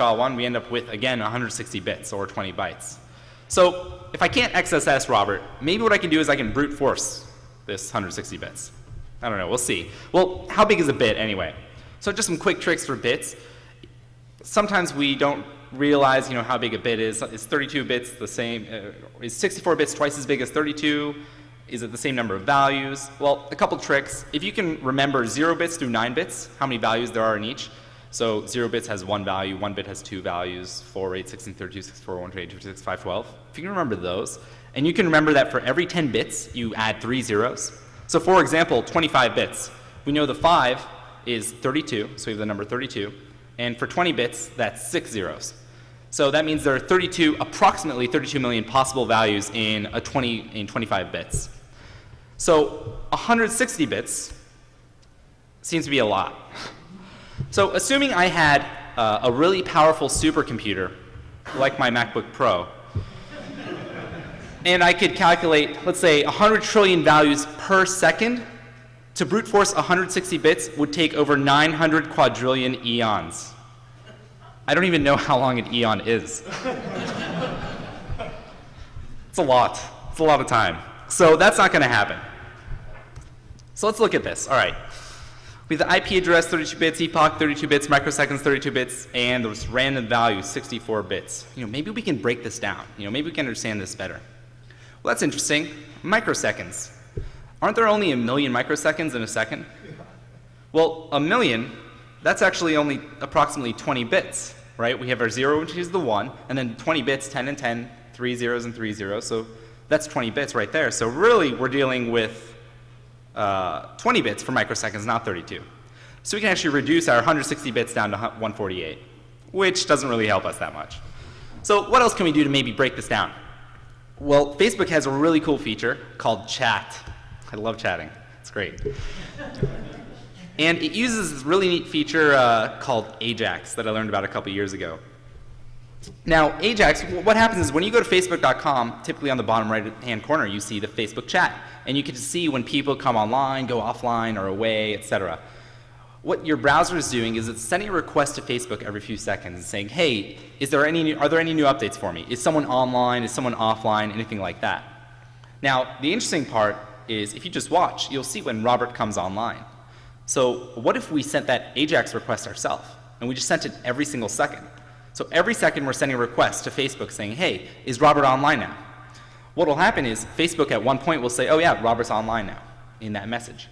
SHA-1, we end up with, again, 160 bits or 20 bytes. So if I can't XSS Robert, maybe what I can do is I can brute force this 160 bits. I don't know, we'll see. Well, how big is a bit anyway? So just some quick tricks for bits. Sometimes we don't realize, how big a bit is. Is 32 bits the same? Is 64 bits twice as big as 32? Is it the same number of values? Well, a couple tricks. If you can remember 0 bits through 9 bits, how many values there are in each. So 0 bits has 1 value, 1 bit has 2 values, 4, 8, 16, 32, 64, 128, 256, 512. If you can remember those, and you can remember that for every 10 bits, you add 3 zeros. So for example, 25 bits. We know the 5 is 32, so we have the number 32. And for 20 bits, that's 6 zeros. So that means there are approximately 32 million possible values in 25 bits. So 160 bits seems to be a lot. So assuming I had a really powerful supercomputer, like my MacBook Pro, and I could calculate, let's say, 100 trillion values per second, to brute force 160 bits would take over 900 quadrillion eons. I don't even know how long an eon is. It's a lot. It's a lot of time. So that's not going to happen. So let's look at this. All right. We have the IP address, 32 bits, epoch, 32 bits, microseconds, 32 bits, and this random value, 64 bits. Maybe we can break this down. Maybe we can understand this better. Well, that's interesting. Microseconds. Aren't there only 1 million microseconds in a second? Well, 1 million, that's actually only approximately 20 bits, right? We have our 0, which is the 1, and then 20 bits, 10 and 10, 3 zeros and 3 zeros. So that's 20 bits right there. So really, we're dealing with 20 bits for microseconds, not 32. So we can actually reduce our 160 bits down to 148, which doesn't really help us that much. So what else can we do to maybe break this down? Well, Facebook has a really cool feature called chat. I love chatting. It's great. And it uses this really neat feature called AJAX that I learned about a couple years ago. Now, AJAX, what happens is when you go to Facebook.com, typically on the bottom right-hand corner, you see the Facebook chat. And you can see when people come online, go offline, or away, etc. What your browser is doing is it's sending a request to Facebook every few seconds and saying, hey, are there any new updates for me? Is someone online? Is someone offline? Anything like that. Now, the interesting part is if you just watch, you'll see when Robert comes online. So what if we sent that AJAX request ourselves, and we just sent it every single second? So every second we're sending a request to Facebook saying, hey, is Robert online now? What will happen is Facebook at one point will say, oh yeah, Robert's online now in that message.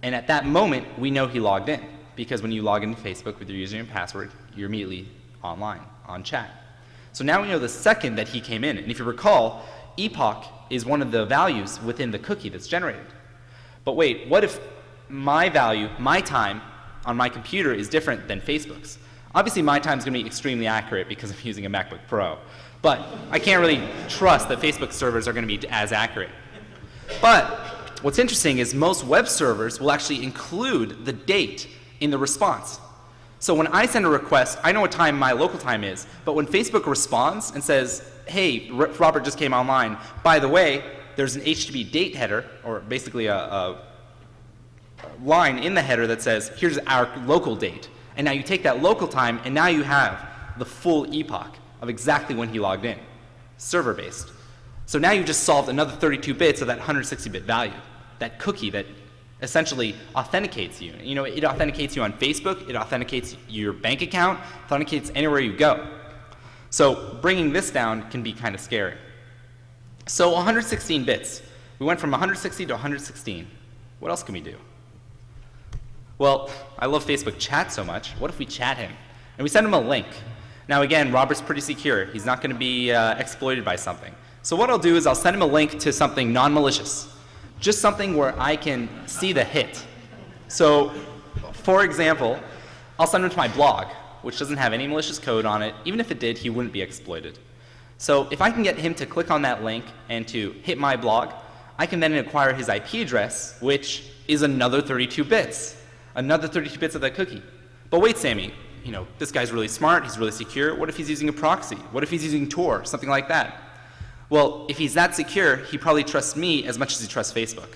And at that moment, we know he logged in, because when you log into Facebook with your username and password, you're immediately online, on chat. So now we know the second that he came in. And if you recall, epoch is one of the values within the cookie that's generated. But wait, what if my value, my time on my computer is different than Facebook's? Obviously, my time is going to be extremely accurate because I'm using a MacBook Pro. But I can't really trust that Facebook servers are going to be as accurate. But what's interesting is most web servers will actually include the date in the response. So when I send a request, I know what time my local time is. But when Facebook responds and says, hey, Robert just came online, by the way, there's an HTTP date header, or basically a line in the header that says, here's our local date. And now you take that local time, and now you have the full epoch of exactly when he logged in, server-based. So now you've just solved another 32 bits of that 160-bit value, that cookie that essentially authenticates you. It authenticates you on Facebook, it authenticates your bank account, authenticates anywhere you go. So bringing this down can be kind of scary. So 116 bits. We went from 160 to 116. What else can we do? Well, I love Facebook chat so much. What if we chat him? And we send him a link. Now again, Robert's pretty secure. He's not going to be exploited by something. So what I'll do is I'll send him a link to something non-malicious. Just something where I can see the hit. So, for example, I'll send him to my blog, which doesn't have any malicious code on it. Even if it did, he wouldn't be exploited. So if I can get him to click on that link and to hit my blog, I can then acquire his IP address, which is another 32 bits. Another 32 bits of that cookie. But wait, Sammy, this guy's really smart, he's really secure. What if he's using a proxy? What if he's using Tor, something like that? Well, if he's that secure, he probably trusts me as much as he trusts Facebook.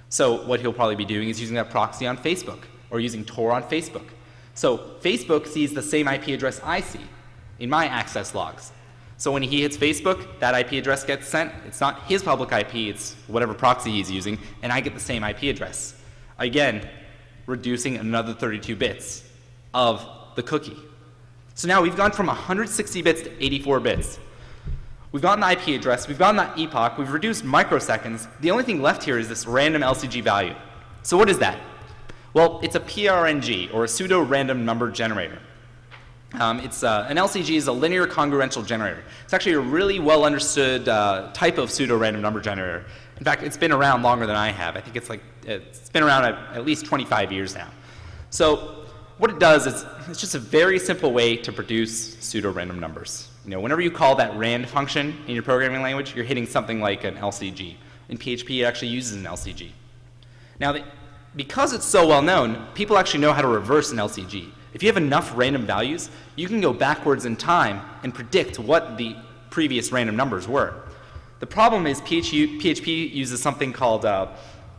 So what he'll probably be doing is using that proxy on Facebook or using Tor on Facebook. So Facebook sees the same IP address I see. in my access logs. So when he hits Facebook, that IP address gets sent. It's not his public IP, it's whatever proxy he's using, and I get the same IP address. Again, reducing another 32 bits of the cookie. So now we've gone from 160 bits to 84 bits. We've gotten the IP address, we've gotten that epoch, we've reduced microseconds. The only thing left here is this random LCG value. So what is that? Well, it's a PRNG, or a pseudo-random number generator. An LCG is a linear congruential generator. It's actually a really well understood type of pseudo-random number generator. In fact, it's been around longer than I have. I think it's been around at least 25 years now. So what it does is it's just a very simple way to produce pseudo-random numbers. You know, whenever you call that rand function in your programming language, you're hitting something like an LCG. In PHP, it actually uses an LCG. Now, because it's so well known, people actually know how to reverse an LCG. If you have enough random values, you can go backwards in time and predict what the previous random numbers were. The problem is PHP uses something called,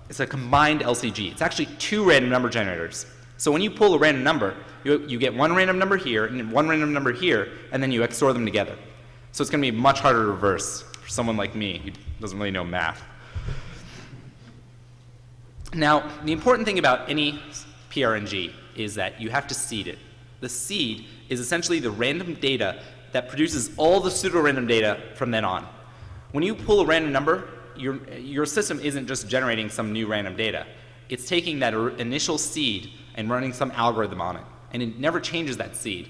it's a combined LCG. It's actually two random number generators. So when you pull a random number, you get one random number here and one random number here, and then you XOR them together. So it's going to be much harder to reverse for someone like me who doesn't really know math. Now, the important thing about any PRNG is that you have to seed it. The seed is essentially the random data that produces all the pseudo-random data from then on. When you pull a random number, your system isn't just generating some new random data. It's taking that initial seed and running some algorithm on it. And it never changes that seed.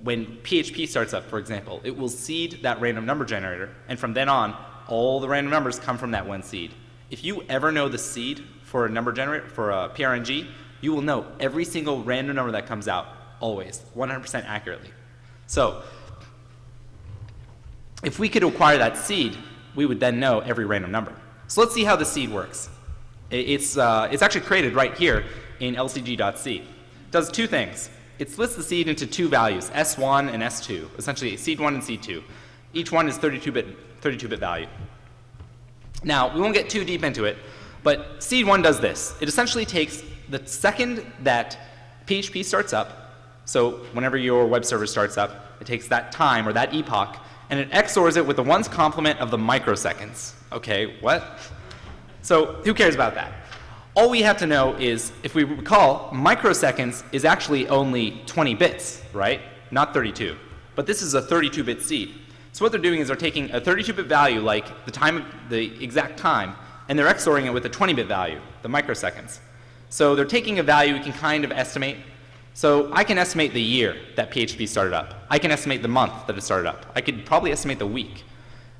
When PHP starts up, for example, it will seed that random number generator, and from then on, all the random numbers come from that one seed. If you ever know the seed for a number generator, for a PRNG, you will know every single random number that comes out, always, 100% accurately. So, if we could acquire that seed, we would then know every random number. So let's see how the seed works. It's actually created right here in lcg.c. It does two things. It splits the seed into two values, S1 and S2, essentially seed 1 and seed 2. Each one is 32-bit value. Now, we won't get too deep into it, but seed 1 does this. It essentially takes the second that PHP starts up, so whenever your web server starts up, it takes that time or that epoch, and it XORs it with the ones complement of the microseconds. Okay, what? So who cares about that? All we have to know is, if we recall, microseconds is actually only 20 bits, right? Not 32. But this is a 32-bit seed. So what they're doing is they're taking a 32-bit value, like the exact time, and they're XORing it with a 20-bit value, the microseconds. So they're taking a value we can kind of estimate. So I can estimate the year that PHP started up. I can estimate the month that it started up. I could probably estimate the week.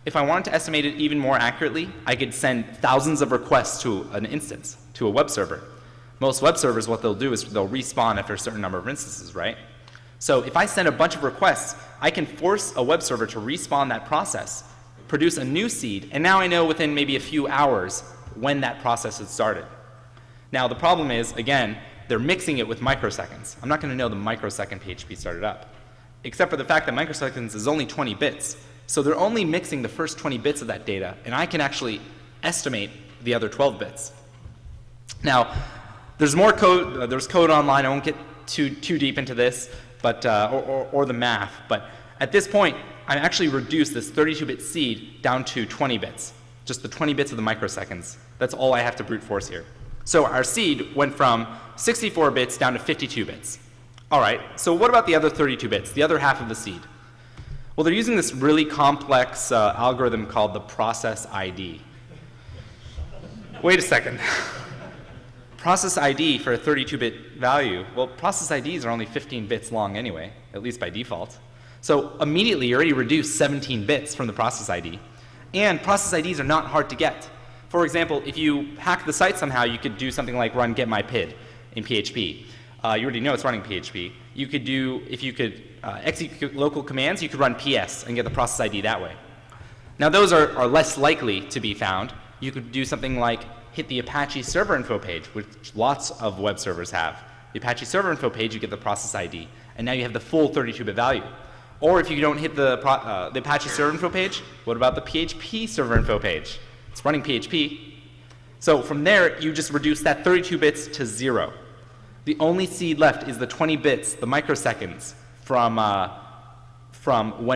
If I wanted to estimate it even more accurately, I could send thousands of requests to an instance, to a web server. Most web servers, what they'll do is they'll respawn after a certain number of instances, right? So if I send a bunch of requests, I can force a web server to respawn that process, produce a new seed, and now I know within maybe a few hours when that process had started. Now the problem is, again, they're mixing it with microseconds. I'm not going to know the microsecond PHP started up, except for the fact that microseconds is only 20 bits. So they're only mixing the first 20 bits of that data, and I can actually estimate the other 12 bits. Now, there's more code. There's code online. I won't get too deep into this, but or the math. But at this point, I actually reduced this 32-bit seed down to 20 bits, just the 20 bits of the microseconds. That's all I have to brute force here. So our seed went from 64 bits down to 52 bits. All right. So what about the other 32 bits, the other half of the seed? Well, they're using this really complex algorithm called the process ID. Wait a second. Process ID for a 32-bit value, well, process IDs are only 15 bits long anyway, at least by default. So immediately you already reduced 17 bits from the process ID. And process IDs are not hard to get. For example, if you hack the site somehow, you could do something like run getMyPID in PHP. You already know it's running PHP. You could do, if you could execute local commands, you could run PS and get the process ID that way. Now those are less likely to be found. You could do something like hit the Apache server info page, which lots of web servers have. The Apache server info page, you get the process ID, and now you have the full 32-bit value. Or if you don't hit the Apache server info page, what about the PHP server info page? It's running PHP. So from there, you just reduce that 32 bits to 0. The only seed left is the 20 bits, the microseconds, from from when